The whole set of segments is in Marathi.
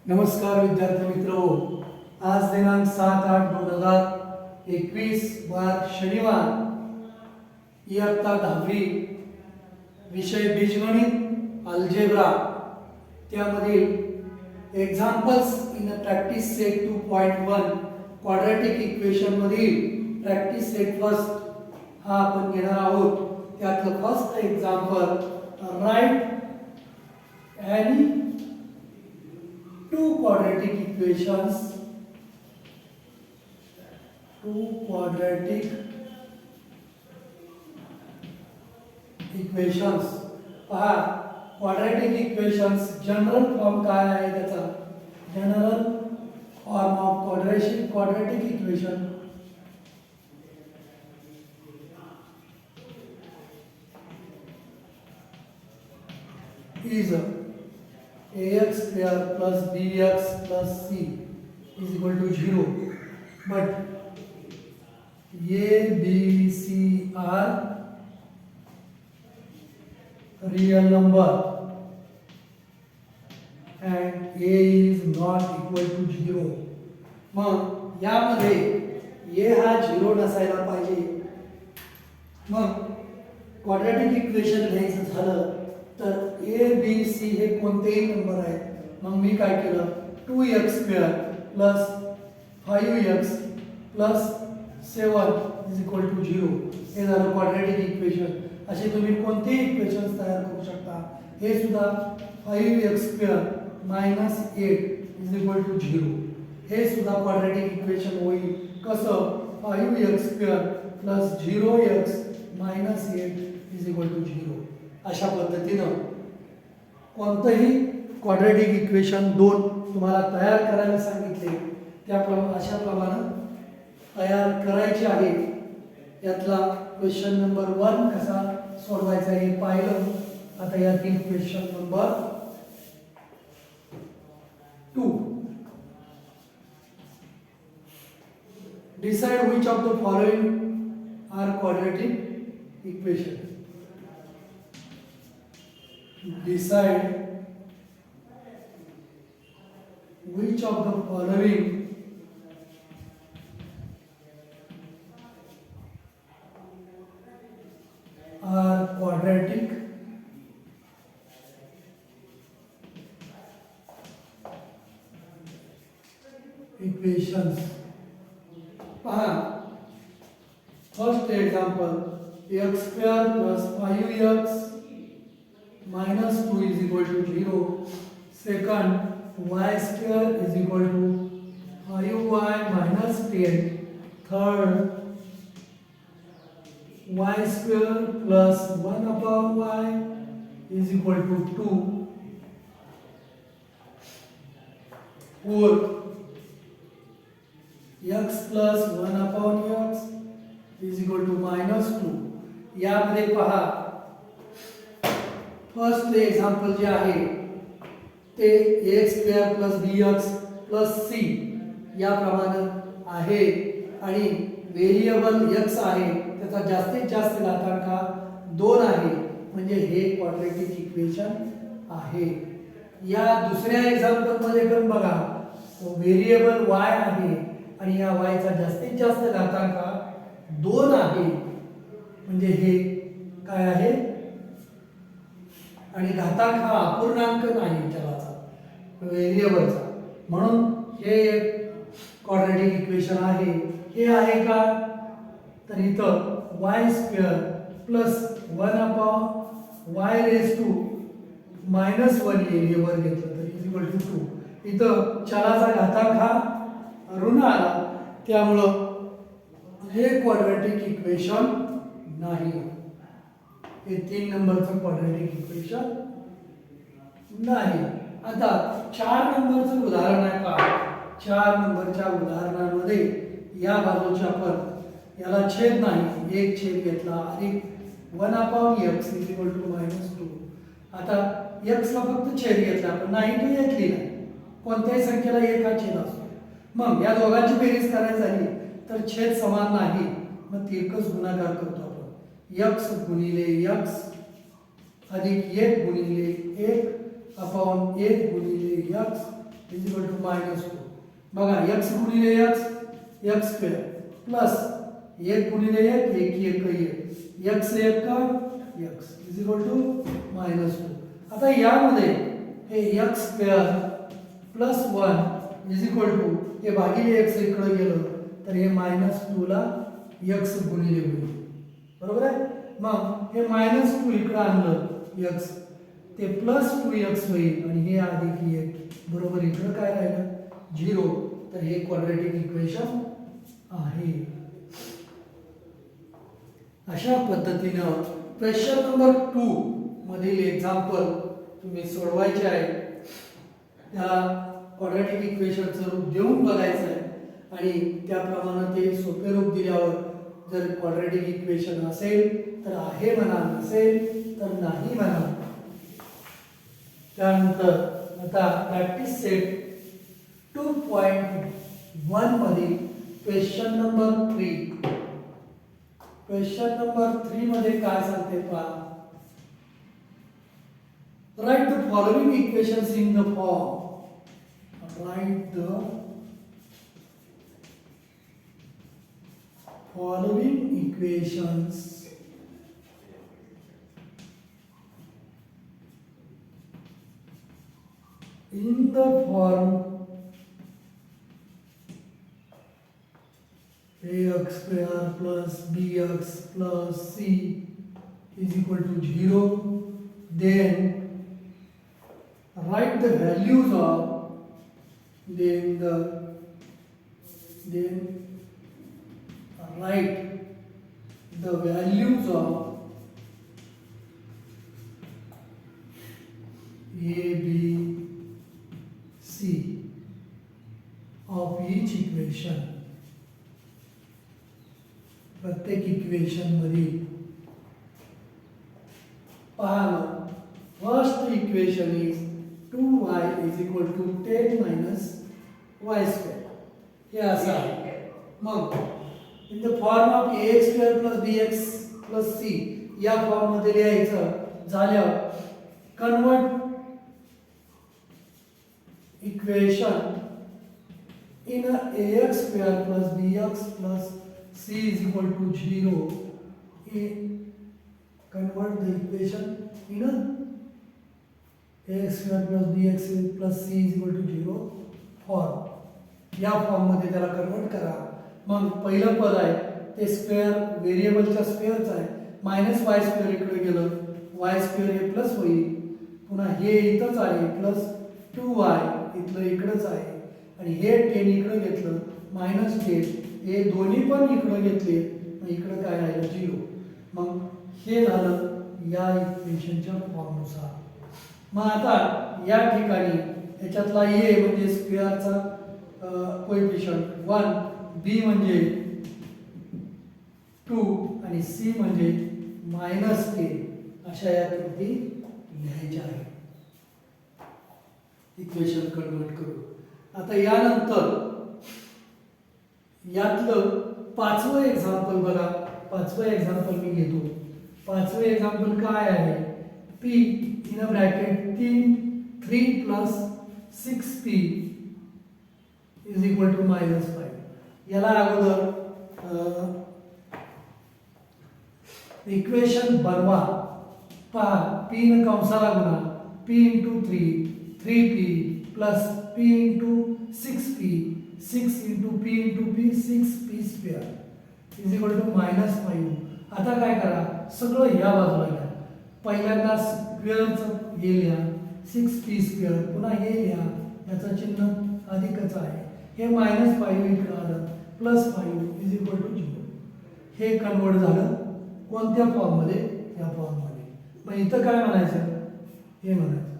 नमस्कार विद्यार्थी मित्रो, आज दिनांक 7/8/2021 वार शनिवार, इयत्ता 10वी, विषय बीजगणित अल्जेब्रा, त्यामधील examples in a practice set 2.1 quadratic equation मधील प्रॅक्टिस सेट फर्स्ट हा आपण घेणार आहोत. त्यातलं first example, write any two quadratic equations पहा, क्वाड्रॅटिक इक्वेशन्स जनरल फॉर्म काय आहे त्याचा? General form of quadratic equation is ax square plus bx plus c is equal to 0, but a, b, c are real number and a is not equal to 0. मग यामध्ये a हा 0 नसायला पाहिजे. मग क्वाड्रॅटिक इक्वेशन घ्यायचं झालं तर ए बी सी हे कोणतेही नंबर आहेत. मग मी काय केलं, 2x² plus 5x plus 7 is equal to 0 हे झालं क्वाड्रॅटिक इक्वेशन. असे तुम्ही कोणतेही इक्वेशन्स तयार करू शकता. हे सुद्धा 5x² minus 8 is equal to 0 हे सुद्धा क्वाड्रॅटिक इक्वेशन होईल. कसं? 5x² plus 0x minus 8 is equal to 0. अशा पद्धतीनं कोणतंही क्वाड्रॅटिक इक्वेशन 2 तुम्हाला तयार करायला सांगितले त्याप्रमाणे अशा प्रमाणे तयार करायचे आहे. यातला क्वेश्चन नंबर 1 कसा सोडवायचा हे पाहिलं. आता यातील question number 2, decide which of the following are quadratic equation. Decide which of the following are quadratic equations. पहा, first example, x² plus 5x minus 2 is equal to 0. Second, y² is equal to 5y minus 10. Third, y² plus 1 upon y is equal to 2. Fourth, x plus 1 upon x is equal to minus 2. यामध्ये पहा, फर्स्ट एग्जांपल जे आहे ते ax² plus bx plus c याप्रमाणे आहे आणि व्हेरिएबल x आहे, त्याचा जास्तीत जास्त घातांक 2 आहे, म्हणजे हे क्वाड्रॅटिक इक्वेशन आहे. या दुसऱ्या एग्जांपल मध्ये पण बघा, व्हेरिएबल y आहे आणि या y चा जास्तीत जास्त घातांक 2 आहे, म्हणजे हे काय आहे आणि घातांक हा अपूर्णांक नाही चलाचा, व्हेरिएबलचा. म्हणून हे एक क्वाड्रॅटिक इक्वेशन आहे. हे आहे का? तर इथं y² plus 1 upon y raise to minus 1 येईल, वर घेतलं तर इज इक्वल टू 2. इथं चलाचा घातांक हा ऋण आला, त्यामुळं हे क्वाड्रॅटिक इक्वेशन नाही. हे 3 नंबरचं क्वाड्रॅटिक इक्वेशन नाही. आता 4 नंबरचं उदाहरण आहे पहा. 4 नंबरच्या उदाहरणामध्ये या बाजूच्या आपण याला छेद नाही, एक छेद घेतला अधिक 1 upon x is equal to minus 2. आता x ला फक्त छेद घेतला, पण नाही तो घेतली नाही. कोणत्याही संख्येला एक हा छेद असतो. मग या दोघांची बेरीज करायची झाली तर छेद समान नाही, मग तिरकस गुणाकार करतो आपण. x गुणिले x अधिक 1 गुणिले 1 अपॉन 1 गुणिले x इज इक्वल टू -2. बघा x गुणिले x स्क्वेअर प्लस 1 गुणिले 1 1 1 x 1 का x इज इक्वल टू -2. आता यामध्ये हे x square plus 1 is equal to हे भागिले x इकडे गेलं तर हे -2 ला x गुणिले होईल. बरोबर आहे. मग हे -2 इकडे आणलं x ते +2x होईल आणि हे अधिक 1 बरोबर इकडे काय राहिलं 0. तर हे क्वाड्रॅटिक इक्वेशन आहे. अशा पद्धतीनं क्वेश्चन नंबर 2 मधील एक्झाम्पल तुम्ही सोडवायचे आहे. त्याला क्वाड्रॅटिक इक्वेशनचं रूप देऊन बघायचं आहे आणि त्याप्रमाणे ते सोपे रूप दिल्यावर जर क्वाड्रॅटिक इक्वेशन असेल तर आहे म्हणा, नसेल तर नाही म्हणा. त्यानंतर आता प्रॅक्टिस सेट 2.1 मधील क्वेश्चन नंबर 3. क्वेश्चन नंबर 3 मध्ये काय सांगते पहा. Write the following equations in the form. Write the following equations in the form ax square plus bx plus c is equal to 0. Then write the values of write the values of a, b, c of each equation. प्रत्येक इक्वेशन मधील पहा. First equation is 2y is equal to 10 minus y square. हे असं आहे. मग in the form of ax square plus bx plus c या फॉर्म मध्ये लिहायचं झाल्यावर convert equation in a ax square plus bx plus c is equal to 0. Convert the equation in a ax square plus bx plus c is equal to 0 form. या फॉर्म मध्ये त्याला कन्वर्ट करा. मग पहिलं पद आहे ते स्क्वेअर व्हेरिएबलच्या स्क्वेअरचं आहे. -y स्क्वेअर इकडे गेलं y स्क्वेअर हे प्लस होईल. पुन्हा हे इथंच आहे प्लस 2y इथलं इकडंच आहे आणि हे 10 इकडे घेतलं -10 हे दोन्ही पण इकडे घेतले मग इकडे काय राहिलं 0. मग हे झालं या इक्वेशनच्या फॉर्मनुसार. मग आता या ठिकाणी याच्यातला a म्हणजे स्क्वेअरचा कोएफिशियंट 1, b म्हणजे 2 आणि c म्हणजे -10 अशा या किमती लिहायच्या आहेत इक्वेशन कन्वर्ट करून. आता यानंतर यातलं पाचवं एक्झाम्पल बघा. पाचवं एक्झाम्पल मी घेतो. पाचवं एक्झाम्पल काय आहे. p in a bracket 3 plus 6p is equal to -5. याला अगोदर इक्वेशन बनवा. पहा p न कंसाला गुणा p into 3p plus p into 6p 6 into p into p 6p square is equal to -5. आता काय करा सगळं या बाजूला घ्या. पहिल्यांदा स्क्वेअरचं हे लिहा 6p स्क्वेअर. पुन्हा हे लिहा याचं चिन्ह अधिकच आहे. हे -5 इकडे आलं +5 इज इक्वल टू 0. हे कन्वर्ट झालं कोणत्या फॉर्म मध्ये. या फॉर्म मध्ये. मग इथं काय म्हणायचं हे म्हणायचं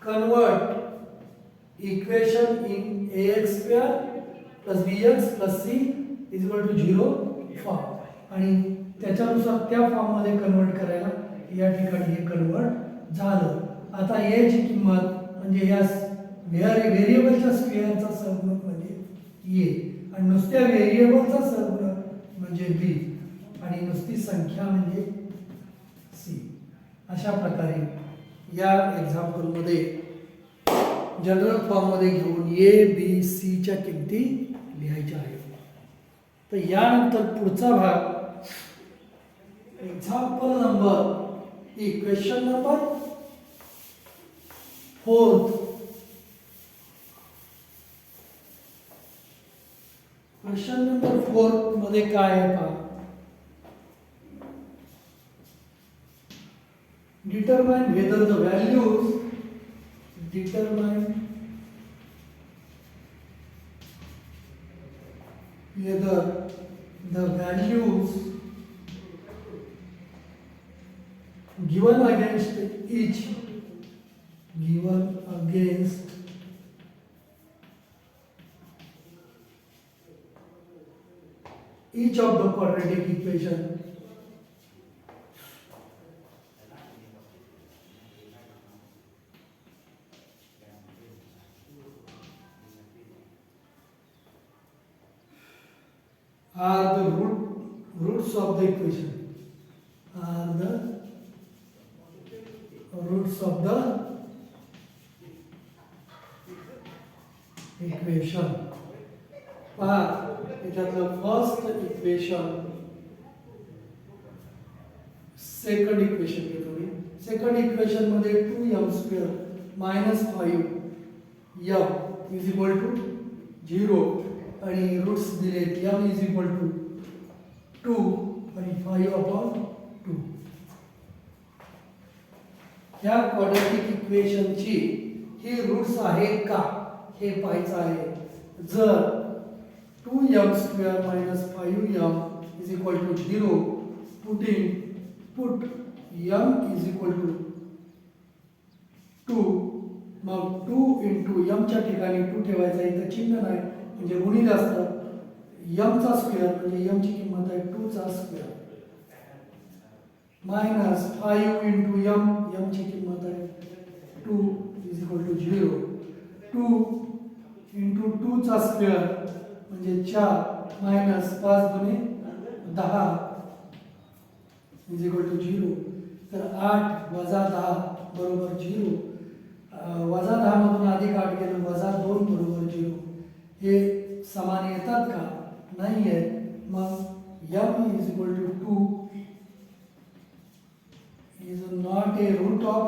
convert equation in ax square plus bx plus c is equal to 0 form आणि त्याच्यानुसार त्या फॉर्म मध्ये कन्वर्ट करायला या ठिकाणी हे कन्वर्ट झालं. आता a ची किंमत म्हणजे या व्हेरिएबलच्या स्क्वेअरचा सहगुणक म्हणजे a आणि नुसत्या व्हेरिएबलचा सहगुणक म्हणजे b आणि नुसती संख्या म्हणजे c. अशा प्रकारे या एक्झाम्पल मध्ये जनरल फॉर्ममध्ये घेऊन ए बी सीच्या किमती लिहायच्या आहेत. तर यानंतर पुढचा भाग example number question number 4. Question number 4 मध्ये काय आहे पहा. Determine whether the values determine whether the values given against each of the quadratic equation are the roots of the equation, are the roots of the equation. पहा याच्यातलं फर्स्ट इक्वेशन, सेकंड इक्वेशन घेतो मी. सेकंड इक्वेशन मध्ये 2m² - 5m is equal to 0 आणि रूट्स दिलेत m इज इक्वल टू 2 आणि 5/2. या क्वाड्रॅटिक इक्वेशनची ही रूट्स आहेत का हे पाहायचं आहे. जर 2m² - 5m is equal to 0, put m is equal to 2, मग 2 into m च्या ठिकाणी 2 ठेवायचा, इथं चिन्ह नाही म्हणजे गुणिले असतं. m चा स्क्वेअर म्हणजे m ची किंमत आहे 2 चा स्क्वेअर मायनस 5 into m ची किंमत आहे 2 is equal to 0. 2 into 2 चा स्क्वेअर म्हणजे 4 मायनस 5 दुने 10 इज इक्वल टू 0. तर 8 वजा 10 बरोबर 0. वजा 10 मधून अधिक 8 गेलं वजा 2 बरोबर 0. हे समान येतात का? नाही आहे. मग m is equal to 2 is not a root of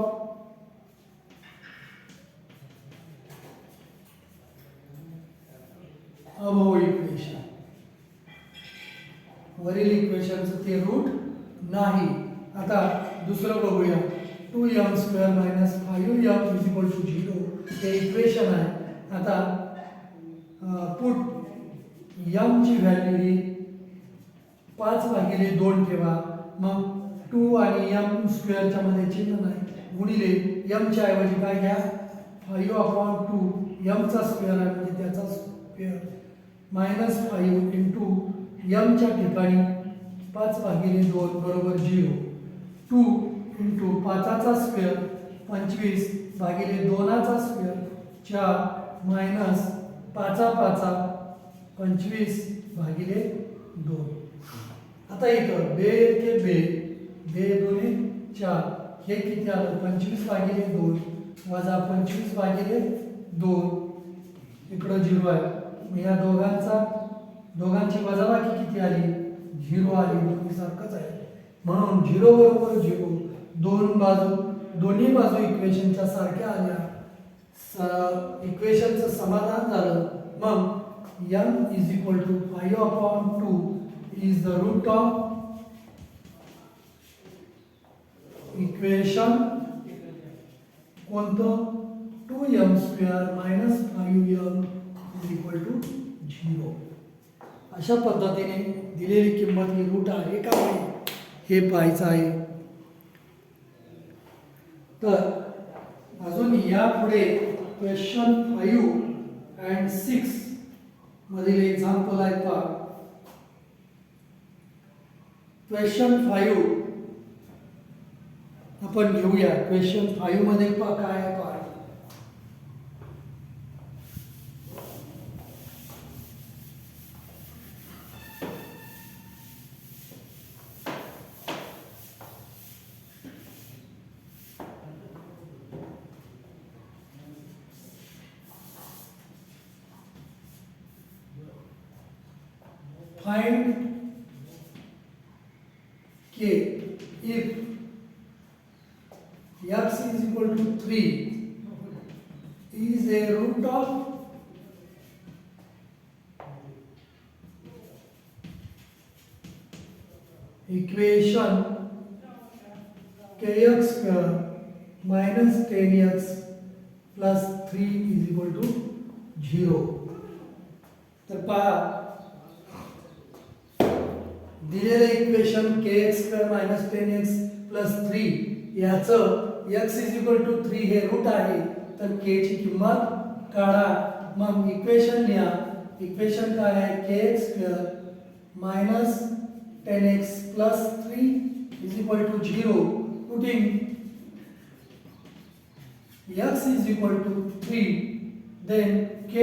above equation. वरील इक्वेशनचं ते रूट नाही. आता दुसरं बघूया. 2m² - 5m is equal to 0 हे इक्वेशन आहे. आता पुट m ची व्हॅल्यू ही 5/2 ठेवा. मग 2 आणि m² च्या मध्ये चिन्ह नाही गुणिले m च्या ऐवजी काय घ्या 5/2 m चा स्क्वेअर आहे म्हणजे त्याचा स्क्वेअर मायनस 5 इंटू m च्या ठिकाणी 5/2 बरोबर 0. 2 इंटू 5चा स्क्वेअर 25/2चा स्क्वेअर 4 मायनस 5/5 25/2. आता इथं बे के बे 4 हे किती आलं 25/2 वजा 25/2 इकडं 0 आहे. या दोघांची वजाबाकी किती आली 0 आली. दोन्ही सारखंच आहे म्हणून 0 बरोबर 0 दोन्ही बाजू इक्वेशनच्या सारख्या आल्या. इक्वेशनचं समाधान झालं. मग m is equal to 5/2 is the root of equation कोणतं 2m² - 5m is equal to 0. अशा पद्धतीने दिलेली किंमत ही रूट आहे का नाही हे पाहायचं आहे. तर अजून यापुढे क्वेश्चन 5 and 6 मधील एक्झाम्पल आहेत पहा. क्वेश्चन 5 आपण घेऊया. क्वेश्चन 5 मध्ये पहा काय आहे पहा. find k if x is equal to 3 is a root of equation kx square minus 10x plus 3 is equal to 0. तर पहा दिलेले equation kx square minus 10x plus 3 याचं x इज इक्वल टू 3 हे रूट आहे, तर k ची किंमत काढा. मग इक्वेशन लिहा. इक्वेशन काय आहे? kx square minus 10x plus 3 is equal to 0. Putting x is equal to 3, then k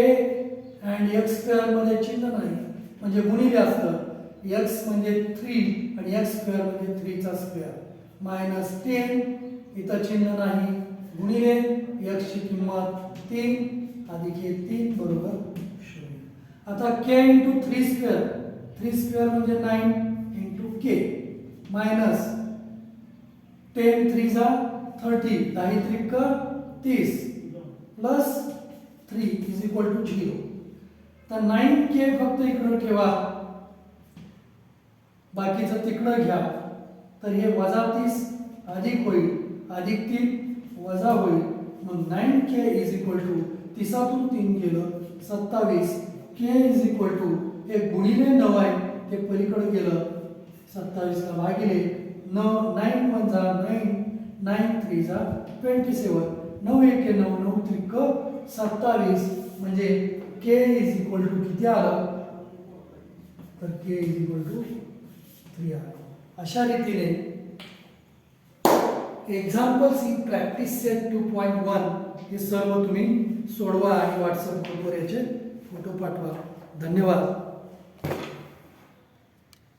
and x square मध्ये चिन्ह नाही म्हणजे गुणिले असतं. x म्हणजे 3 आणि x स्क्वेअर म्हणजे 3 चा स्क्वेअर मायनस 10 इथं चिन्ह नाही गुणिले x ची किंमत 3 अधिक हे 3 बरोबर 0. आता k into 3 स्क्वेअर, 3 स्क्वेअर म्हणजे 9 into k मायनस 10 3 जा 30 10 त्रिक 30 प्लस 3 इज इक्वल टू 0. तर 9k फक्त इकडे ठेवा, बाकीचं तिकडं घ्या. तर हे वजा 30 अधिक होईल, अधिक 3 वजा होईल. मग 9k इज इक्वल टू 30तून 3 गेलं 27. k इज इक्वल टू हे गुणिले 9 आहे ते पलीकडे गेलं 27 ला भागिले 9 वजा 9 9 3 जा 27 9 1 9 9 त्रिक 27 म्हणजे k इज इक्वल टू किती आलं? तर k इज इक्वल टू 3 आलं. अशा रीतीने एक्झाम्पल्स इन प्रॅक्टिस सेट 2.1 हे सर्व तुम्ही सोडवा आणि व्हॉट्सअप ग्रुपवर याचे फोटो पाठवा. धन्यवाद.